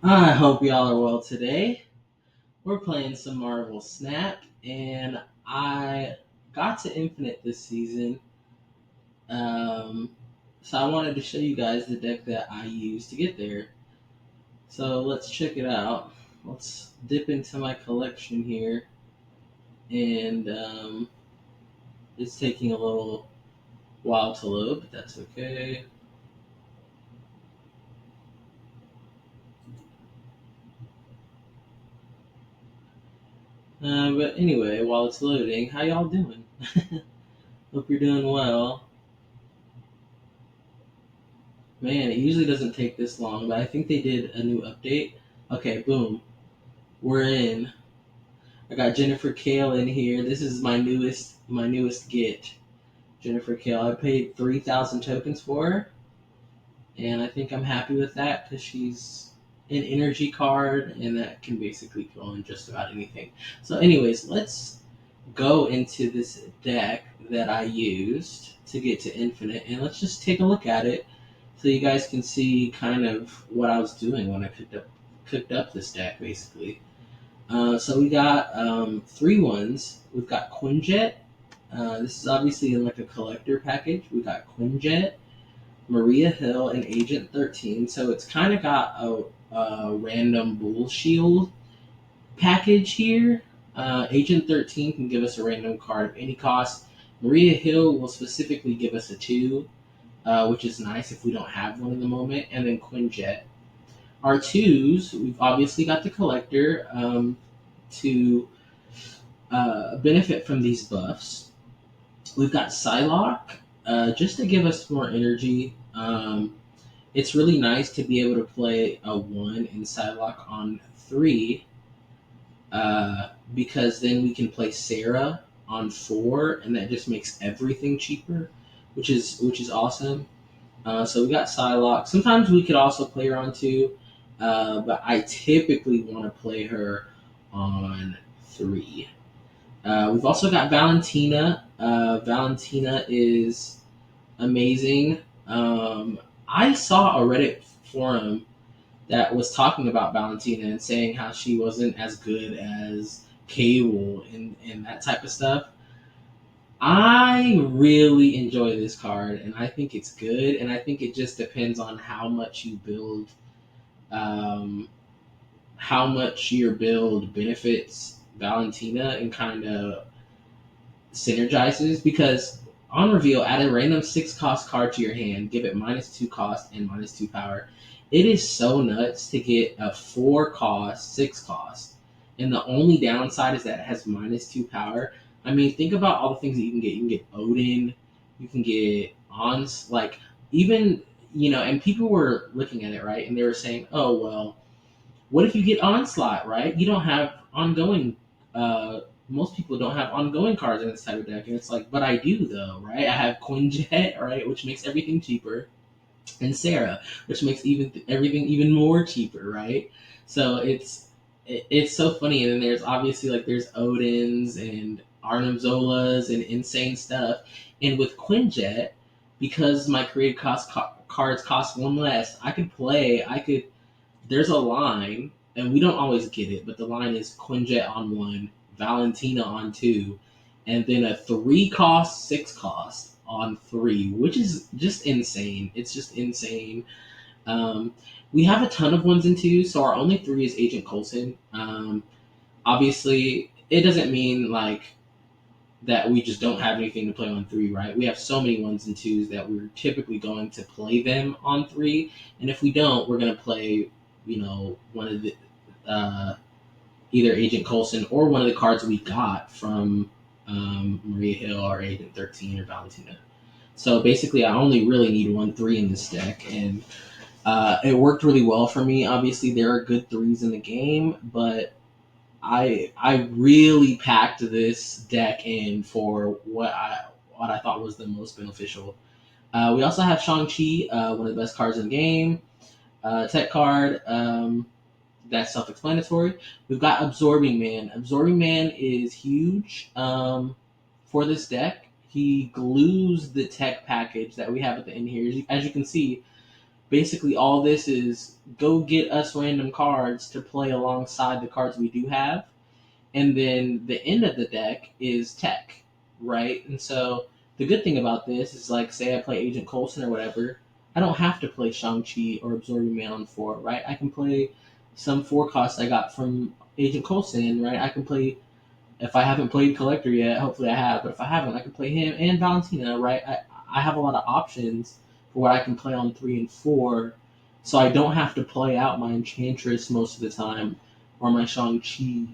I hope y'all are well today. We're playing some Marvel Snap, and I got to Infinite this season. Um, so I wanted to show you guys the deck that I used to get there. So let's check it out. Let's dip into my collection here, and it's taking a little while to load, but that's okay. But anyway, while it's loading, how y'all doing? Hope you're doing well. Man, it usually doesn't take this long, but I think they did a new update. Okay, boom. We're in. I got Jennifer Kale in here. This is my newest get. Jennifer Kale. I paid 3,000 tokens for her, and I think I'm happy with that because she's an energy card, and that can basically go on just about anything. So, anyways, let's go into this deck that I used to get to Infinite, and let's just take a look at it so you guys can see kind of what I was doing when I cooked up this deck, basically. So we got three ones. We've got Quinjet. This is obviously in like a collector package. We got Quinjet, Maria Hill, and Agent 13. So it's kind of got a random Bull Shield package here. Agent 13 can give us a random card of any cost. Maria Hill will specifically give us a 2, which is nice if we don't have one in the moment. And then Quinjet. Our twos, we've obviously got the collector to benefit from these buffs. We've got Psylocke just to give us more energy. It's really nice to be able to play a 1 in Psylocke on 3 because then we can play Sarah on 4, and that just makes everything cheaper, which is awesome. So we got Psylocke. Sometimes we could also play her on 2, but I typically want to play her on 3. We've also got Valentina. Valentina is amazing. I saw a Reddit forum that was talking about Valentina and saying how she wasn't as good as Cable and that type of stuff. I really enjoy this card, and I think it's good, and I think it just depends on how much you build, um, how much your build benefits Valentina and kind of synergizes. Because on reveal, add a random 6 cost card to your hand, give it -2 cost and -2 power. It is so nuts to get a 4 cost, 6 cost, and the only downside is that it has -2 power. I mean, think about all the things that you can get. You can get Odin, you can get Ons, like even and people were looking at it right, and they were saying, "Oh well, what if you get Onslaught, right? You don't have ongoing. Most people don't have ongoing cards in this type of deck, and it's like, but I do though, right? I have Quinjet, right, which makes everything cheaper, and Sarah, which makes everything even more cheaper, right? So it's so funny, and then there's obviously like there's Odins and Arnim Zolas and insane stuff, and with Quinjet, because my creative cards cost one less, I could there's a line, and we don't always get it, but the line is Quinjet on 1, Valentina on 2, and then a 3 cost, 6 cost on 3, which is just insane. It's just insane. Um, we have a ton of ones and twos, so our only 3 is Agent Coulson. Obviously, it doesn't mean like that we just don't have anything to play on 3, right? We have so many ones and twos that we're typically going to play them on 3, and if we don't, we're going to play, one of the uh, either Agent Coulson or one of the cards we got from Maria Hill or Agent 13 or Valentina. So basically, I only really need 1 3 in this deck, and it worked really well for me. Obviously, there are good 3s in the game, but I really packed this deck in for what I thought was the most beneficial. We also have Shang-Chi, one of the best cards in the game. Tech card, that's self-explanatory. We've got Absorbing Man. Absorbing Man is huge for this deck. He glues the tech package that we have at the end here. As you can see, basically all this is go get us random cards to play alongside the cards we do have, and then the end of the deck is tech, right? And so the good thing about this is, like, say I play Agent Coulson or whatever, I don't have to play Shang-Chi or Absorbing Man on 4, right? I can play some 4 costs I got from Agent Coulson, right? I can play, if I haven't played Collector yet, hopefully I have, but if I haven't, I can play him and Valentina, right? I have a lot of options for what I can play on 3 and 4, so I don't have to play out my Enchantress most of the time or my Shang-Chi.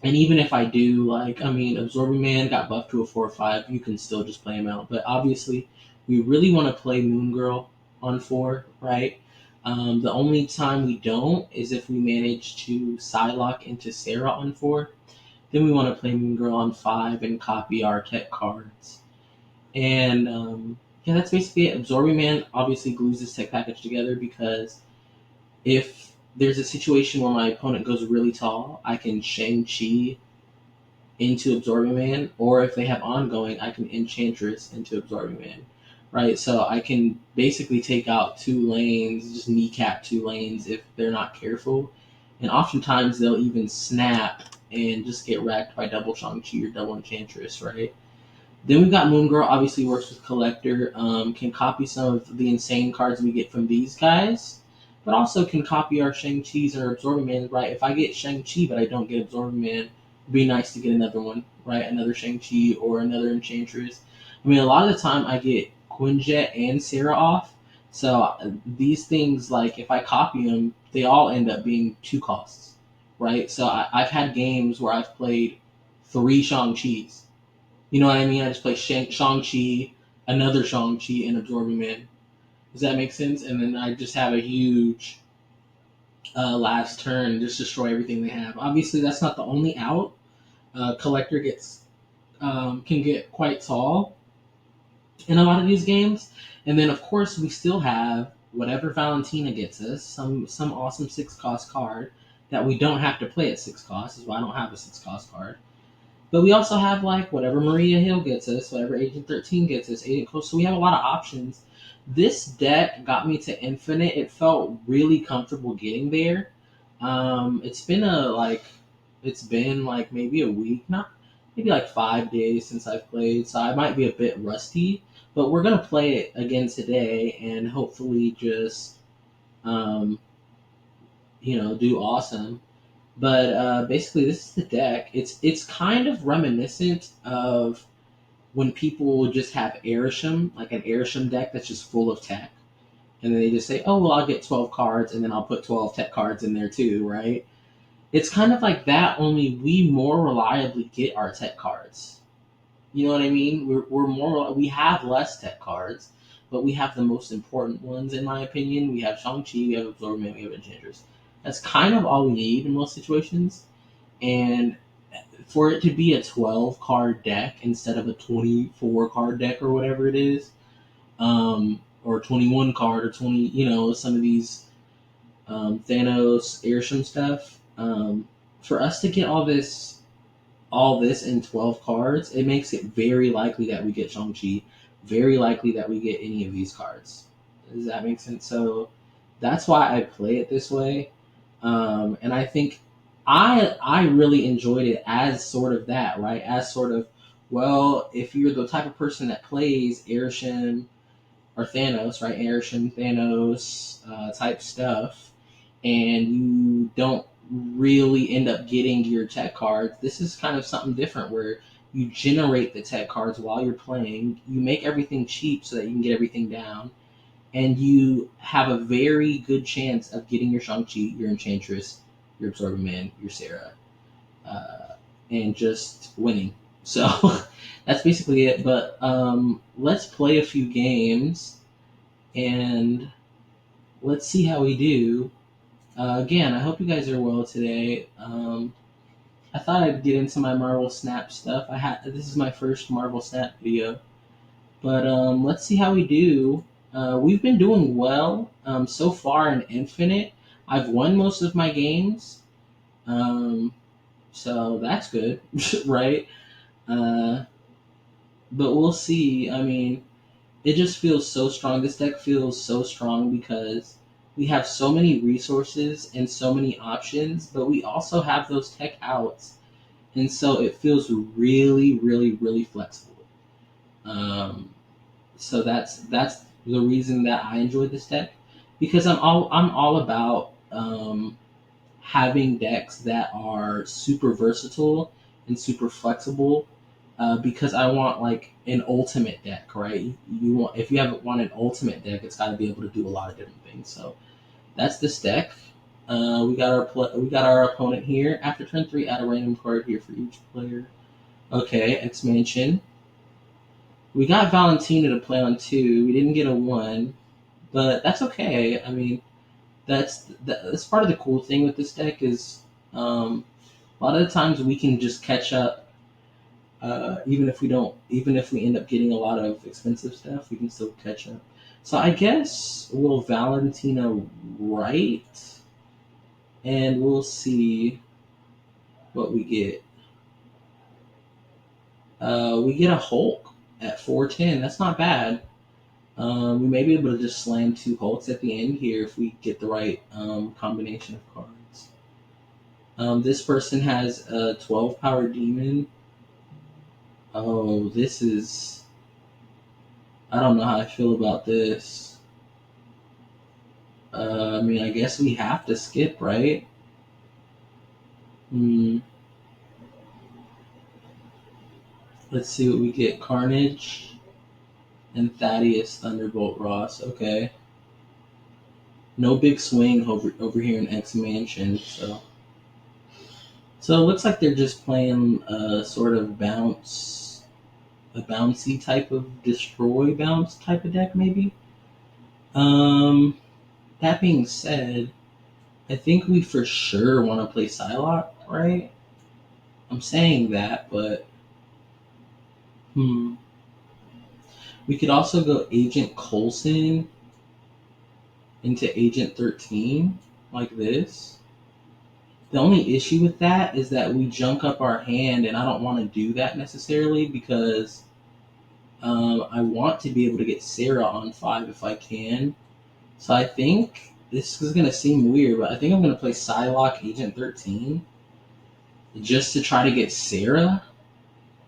And even if I do, like, I mean, Absorbing Man got buffed to a 4/5, you can still just play him out. But obviously, we really want to play Moon Girl on 4, right? The only time we don't is if we manage to Psylocke into Sarah on 4. Then we want to play Moon Girl on 5 and copy our tech cards. And yeah, that's basically it. Absorbing Man obviously glues this tech package together because if there's a situation where my opponent goes really tall, I can Shang-Chi into Absorbing Man, or if they have ongoing, I can Enchantress into Absorbing Man, right? So I can basically take out 2 lanes, just kneecap 2 lanes if they're not careful, and oftentimes they'll even snap and just get wrecked by double Shang-Chi or double Enchantress, right? Then we've got Moon Girl, obviously works with Collector, can copy some of the insane cards we get from these guys, but also can copy our Shang-Chi's or Absorbing Man, right? If I get Shang-Chi but I don't get Absorbing Man, it'd be nice to get another one, right? Another Shang-Chi or another Enchantress. I mean, a lot of the time I get Quinjet and Sarah off, so these things, like, if I copy them, they all end up being 2 costs, right? So I've had games where I've played 3 Shang-Chi's. You know what I mean? I just play Shang-Chi, another Shang-Chi, and Absorbing Man. Does that make sense? And then I just have a huge last turn, just destroy everything they have. Obviously, that's not the only out. Collector gets can get quite tall in a lot of these games, and then of course we still have whatever Valentina gets us, some awesome 6 cost card that we don't have to play at 6 costs. Is why I don't have a 6 cost card. But we also have, like, whatever Maria Hill gets us, whatever Agent 13 gets us, Agent Close. So we have a lot of options. This deck got me to Infinite. It felt really comfortable getting there. It's been like maybe a week, not maybe like 5 days since I've played, so I might be a bit rusty. But we're gonna play it again today and hopefully just um, do awesome. But basically, this is the deck. It's kind of reminiscent of when people just have Airsham, like an Airsham deck that's just full of tech, and then they just say, "Oh, well, I'll get 12 cards, and then I'll put 12 tech cards in there too," right? It's kind of like that, only we more reliably get our tech cards. You know what I mean? We have less tech cards, but we have the most important ones, in my opinion. We have Shang-Chi, we have Absorbment, we have Enchantress. That's kind of all we need in most situations. And for it to be a 12 card deck instead of a 24 card deck or whatever it is, or 21 card or 20, some of these Thanos, Airsham stuff, for us to get all this in 12 cards, it makes it very likely that we get Shang-Chi, very likely that we get any of these cards. Does that make sense? So that's why I play it this way. And I think I really enjoyed it as sort of that, right? As sort of, well, if you're the type of person that plays Airsham or Thanos, right? Airsham, Thanos type stuff, and you don't really end up getting your tech cards, this is kind of something different where you generate the tech cards while you're playing. You make everything cheap so that you can get everything down, and you have a very good chance of getting your Shang-Chi, your Enchantress, your Absorbing Man, your Sarah, and just winning. So that's basically it. But let's play a few games and let's see how we do. Again, I hope you guys are well today. I thought I'd get into my Marvel Snap stuff. This is my first Marvel Snap video, but let's see how we do. We've been doing well so far in Infinite. I've won most of my games, um, so that's good, right? Uh, but we'll see. I mean, it just feels so strong. This deck feels so strong because we have so many resources and so many options, but we also have those tech outs, and so it feels really, really, really flexible. Um, so that's the reason that I enjoy this deck, because I'm all about having decks that are super versatile and super flexible, because I want like an ultimate deck, right? You want, if you want an ultimate deck, it's got to be able to do a lot of different things. So that's this deck. We got our opponent here. After turn 3, add a random card here for each player. Okay, X Mansion. We got Valentina to play on 2. We didn't get a 1, but that's okay. I mean, that's part of the cool thing with this deck is, a lot of the times we can just catch up. Even if we end up getting a lot of expensive stuff, we can still catch up. So I guess we'll Valentina right, and we'll see what we get. We get a Hulk at 410. That's not bad. We may be able to just slam 2 Hulks at the end here if we get the right combination of cards. This person has a 12 power demon. Oh, this is. I don't know how I feel about this. I mean, I guess we have to skip, right? Hmm. Let's see what we get. Carnage and Thaddeus Thunderbolt Ross. Okay. No big swing over here in X Mansion. So it looks like they're just playing a sort of a bouncy type of destroy bounce type of deck, maybe. Um. That being said, I think we for sure want to play Psylocke, right? I'm saying that, but hmm. We could also go Agent Coulson into Agent 13, like this. The only issue with that is that we junk up our hand, and I don't want to do that necessarily because I want to be able to get Sarah on 5 if I can. So I think this is going to seem weird, but I think I'm going to play Psylocke Agent 13 just to try to get Sarah.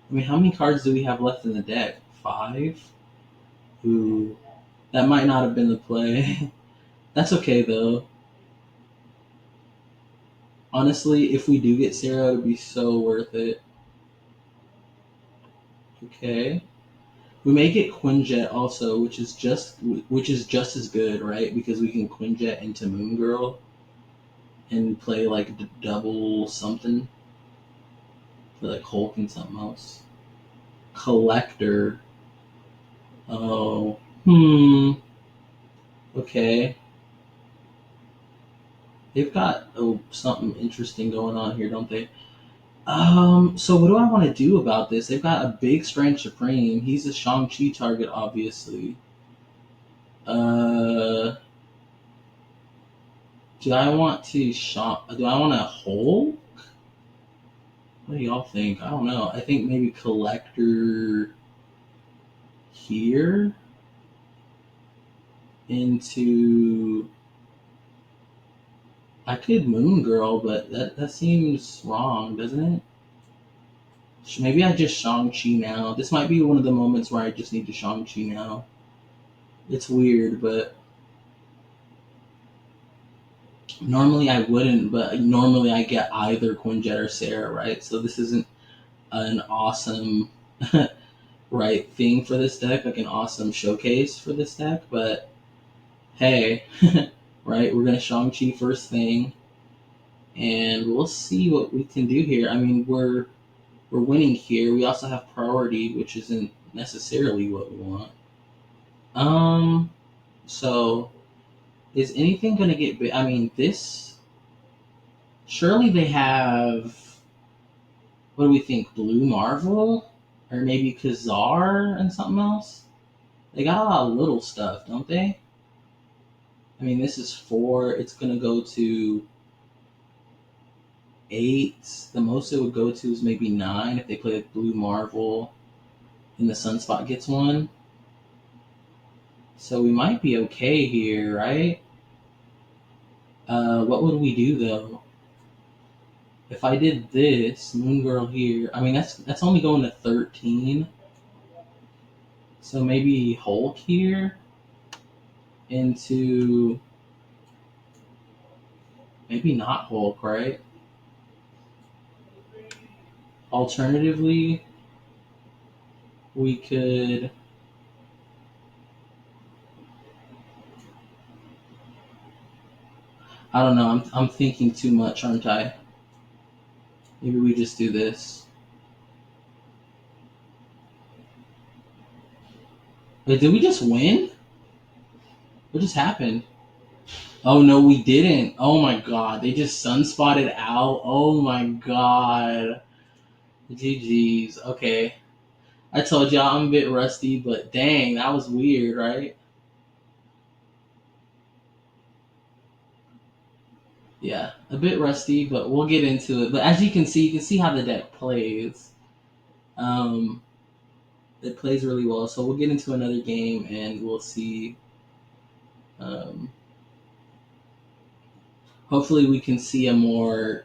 I mean, how many cards do we have left in the deck? 5? Ooh, that might not have been the play. That's okay though. Honestly, if we do get Sarah, it would be so worth it. Okay. We may get Quinjet also, which is just as good, right? Because we can Quinjet into Moon Girl and play like double something, play like Hulk and something else. Collector. Oh, okay. They've got something interesting going on here, don't they? So what do I want to do about this? They've got a big Strange Supreme. He's a Shang-Chi target, obviously. Uh, do I want to hold? What do y'all think? I don't know. I think maybe Collector here into. I could Moon Girl, but that seems wrong, doesn't it? Maybe I just Shang-Chi now. This might be one of the moments where I just need to Shang-Chi now. It's weird, but normally I wouldn't, but normally I get either Quinjet or Sarah, right? So this isn't an awesome right thing for this deck, like an awesome showcase for this deck, but hey, right, we're gonna Shang-Chi first thing, and we'll see what we can do here. I mean, we're winning here. We also have priority, which isn't necessarily what we want. Um, so is anything gonna get big? I mean, this surely they have. What do we think? Blue Marvel, or maybe Kazar and something else. They got a lot of little stuff, don't they? I mean, this is 4. It's gonna go to 8. The most it would go to is maybe 9 if they play with Blue Marvel and the Sunspot gets one. So we might be okay here, right? What would we do though? If I did this, Moon Girl here, I mean that's only going to 13. So maybe Hulk here into maybe not Hulk, right? Alternatively, we could I don't know, I'm thinking too much, aren't I? Maybe we just do this. Wait, did we just win? What just happened? Oh no, we didn't. Oh my god, they just sunspotted out. Oh my god. GG's. Okay. I told y'all I'm a bit rusty, but dang, that was weird, right? Yeah, a bit rusty, but we'll get into it. But as you can see how the deck plays. Um, it plays really well. So we'll get into another game and we'll see. Um, hopefully, we can see a more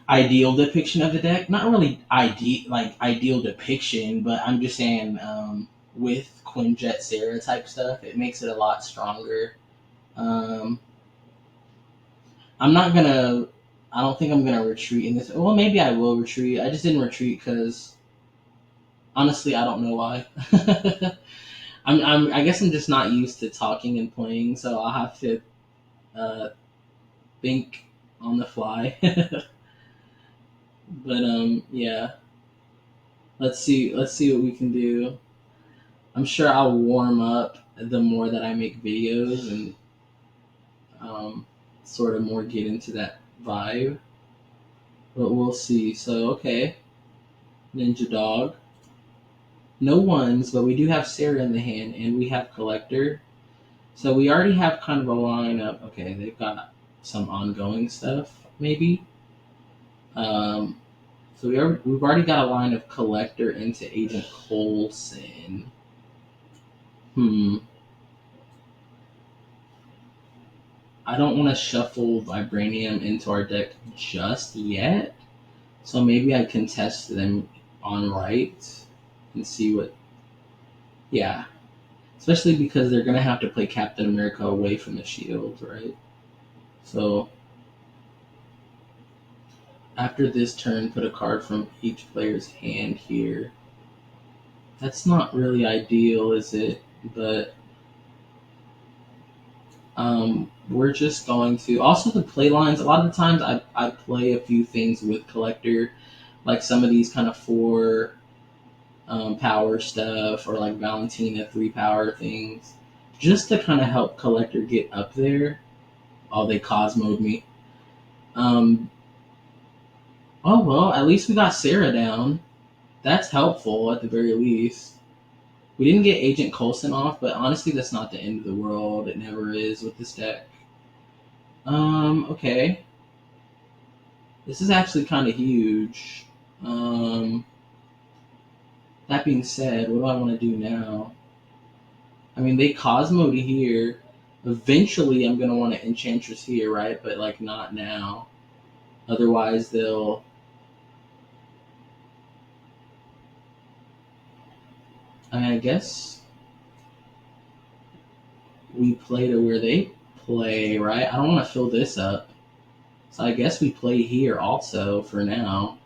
ideal depiction of the deck. Not really ideal depiction, but I'm just saying with Quinjet Sarah type stuff, it makes it a lot stronger. Um, I'm not gonna. I don't think I'm gonna retreat in this. Well, maybe I will retreat. I just didn't retreat because honestly, I don't know why. I guess I'm just not used to talking and playing, so I'll have to uh, think on the fly. But yeah. Let's see. Let's see what we can do. I'm sure I'll warm up the more that I make videos and um, sort of more get into that vibe. But we'll see. So okay, Ninja Dog. No ones, but we do have Sarah in the hand, and we have Collector. So we already have kind of a lineup. Okay, they've got some ongoing stuff, maybe. Um, so we've already got a line of Collector into Agent Coulson. Hmm. I don't want to shuffle Vibranium into our deck just yet. So maybe I can test them on right and see what. Yeah. Especially because they're going to have to play Captain America away from the shield, right? So after this turn, put a card from each player's hand here. That's not really ideal, is it? But we're just going to. Also, the play lines, a lot of the times I play a few things with Collector, like some of these kind of four power stuff or like Valentina 3 power things, just to kind of help Collector get up there. Oh, they Cosmoed me. Um, oh well, at least we got Sarah down. That's helpful at the very least. We didn't get Agent Coulson off, but honestly, that's not the end of the world. It never is with this deck. Okay. This is actually kind of huge. That being said, what do I want to do now? I mean, they Cosmo to here. Eventually, I'm gonna want to Enchantress here, right? But like not now. Otherwise, they'll. I mean, I guess we play to where they play, right? I don't want to fill this up, so I guess we play here also for now,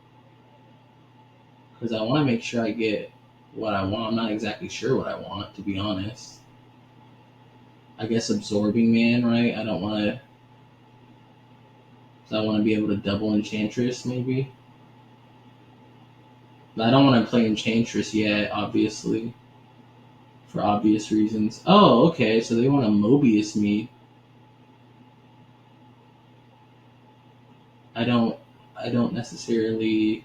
because I want to make sure I get what I want. I'm not exactly sure what I want, to be honest. I guess Absorbing Man, right? I don't want to. So I want to be able to double Enchantress, maybe. But I don't want to play Enchantress yet, obviously, for obvious reasons. Oh, okay. So they want to Mobius me. I don't. I don't necessarily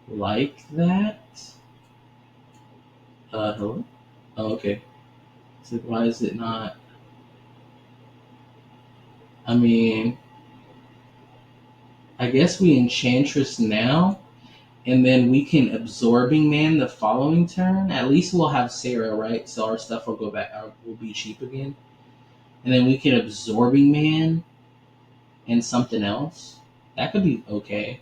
like that. Hello. Oh, okay. So why is it not? I mean, I guess we Enchantress now, And then we can Absorbing Man the following turn. At least we'll have Sarah, right? So our stuff will go back, will be cheap again. And then we can Absorbing Man and something else. That could be okay.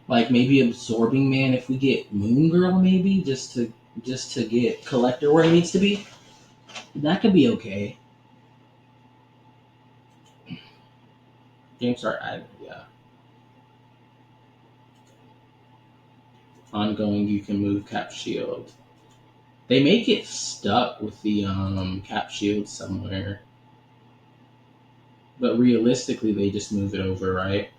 Like maybe Absorbing Man if we get Moon Girl, maybe just to get Collector where it needs to be. That could be okay. Game start. Yeah. Ongoing, you can move Cap Shield. They make it stuck with the Cap Shield somewhere, but realistically, they just move it over, right?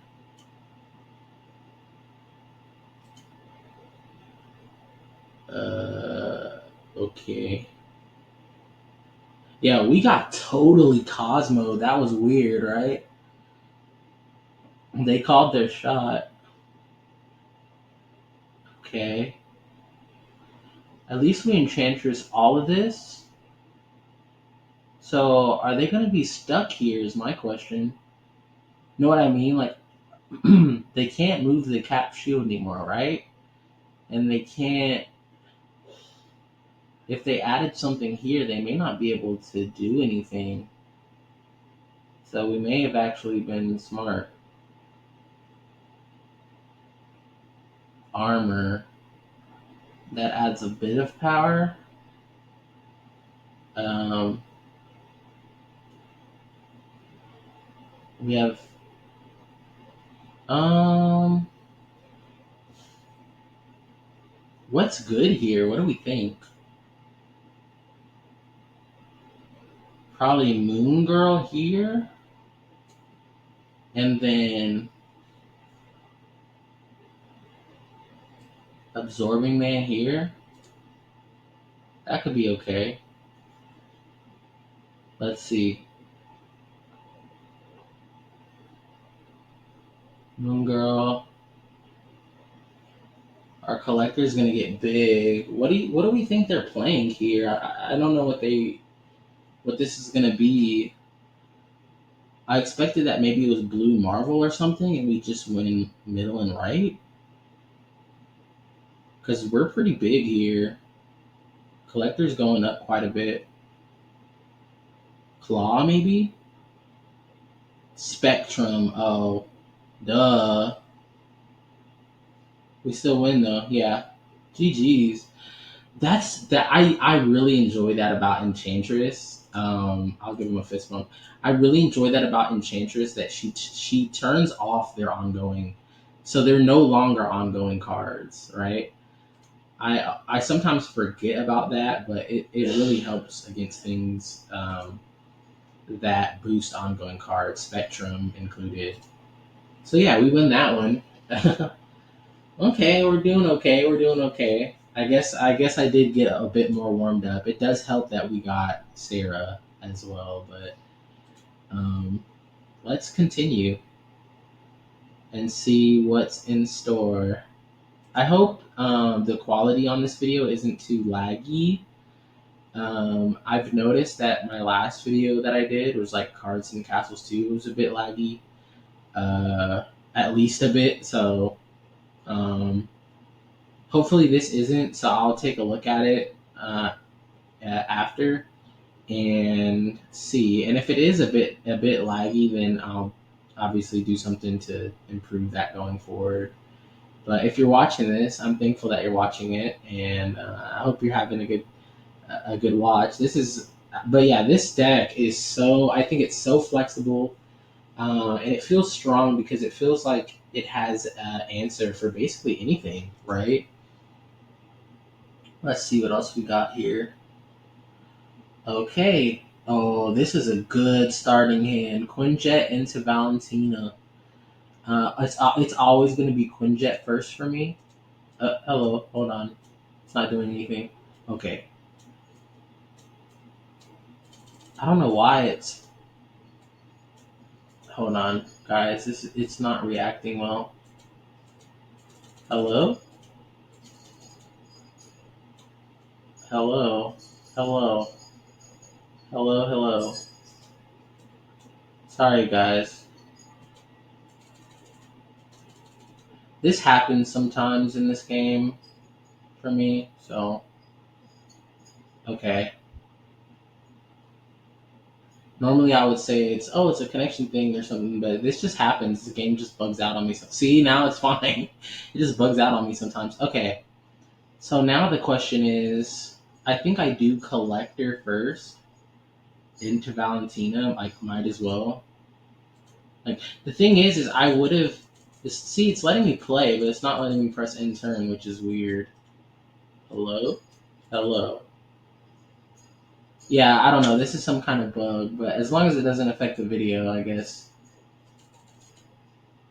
Okay. Yeah, we got totally Cosmo. That was weird, right? They called their shot. Okay. At least we Enchantress all of this. So are they going to be stuck here? Is my question. Know what I mean? Like they can't move the Cap Shield anymore, right? And they can't. If they added something here, they may not be able to do anything. So we may have actually been smart. Armor. That adds a bit of power. Um, we have um what's good here? What do we think? Probably Moon Girl here. And then Absorbing Man here. That could be okay. Let's see. Moon Girl. Our collector is gonna get big. What do we think they're playing here? I don't know what this is gonna be. I expected that maybe it was Blue Marvel or something, and we just went in middle and right. Because we're pretty big here. Collector's going up quite a bit. Claw, maybe? Spectrum, oh, duh. We still win, though, yeah. GG's. I really enjoy that about Enchantress. I'll give him a fist bump. I really enjoy that about Enchantress that she turns off their ongoing, so they're no longer ongoing cards, right? I sometimes forget about that, but it really helps against things that boost ongoing cards, Spectrum included. So yeah, we win that one. Okay, we're doing okay. We're doing okay. I guess I did get a bit more warmed up. It does help that we got Sarah as well, but um, let's continue and see what's in store. I hope the quality on this video isn't too laggy. I've noticed that my last video that I did was like Cards and Castles 2 was a bit laggy, uh, at least a bit. So um, hopefully this isn't. So I'll take a look at it after and see. And if it is a bit laggy, then I'll obviously do something to improve that going forward. But if you're watching this, I'm thankful that you're watching it, and I hope you're having a good watch. But yeah, this deck is so. I think it's so flexible, and it feels strong because it feels like it has an answer for basically anything, right? Let's see what else we got here. Okay. Oh, this is a good starting hand. Quinjet into Valentina. It's always going to be Quinjet first for me. Hello, hold on. It's not doing anything. Okay. I don't know why it's. Hold on, guys. It's not reacting well. Hello? Hello? Hello? Hello? Hello? Sorry, guys. This happens sometimes in this game for me. So okay. Normally I would say it's a connection thing or something, but this just happens. The game just bugs out on me. See, now it's fine. It just bugs out on me sometimes. Okay. So now the question is, I think I do collector first into Valentina. Like, might as well. Like, the thing is I would have. See, it's letting me play, but it's not letting me press end turn, which is weird. Hello? Hello. Yeah, I don't know. This is some kind of bug, but as long as it doesn't affect the video, I guess.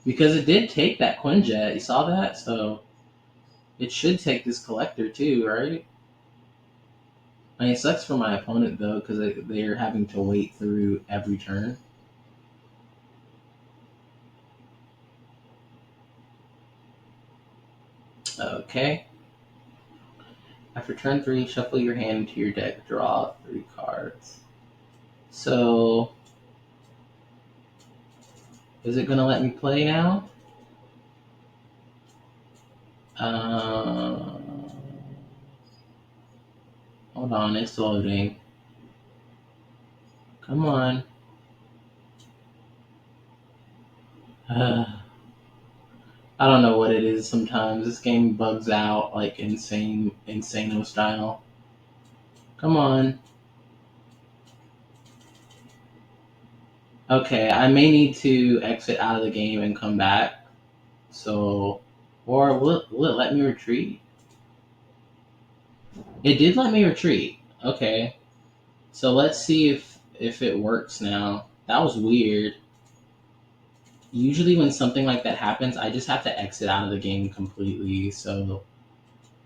Because it did take that Quinjet. You saw that? So it should take this collector too, right? I mean, it sucks for my opponent, though, because they're having to wait through every turn. Okay. After turn 3, shuffle your hand into your deck. Draw 3 cards. So, is it going to let me play now? Uh, Hold on, it's loading. Come on. I don't know what it is sometimes. This game bugs out like insano style. Come on. Okay, I may need to exit out of the game and come back. So, or will it let me retreat? It did let me retreat. Okay. So let's see if it works now. That was weird. Usually when something like that happens, I just have to exit out of the game completely. So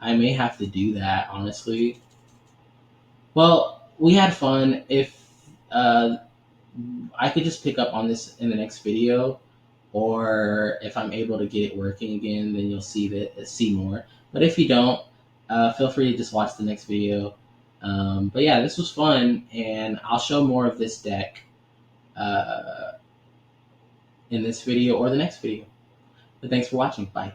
I may have to do that, honestly. Well, we had fun. If I could just pick up on this in the next video, or if I'm able to get it working again, then you'll see more. But if you don't, feel free to just watch the next video. But yeah, this was fun, and I'll show more of this deck in this video or the next video. But thanks for watching. Bye.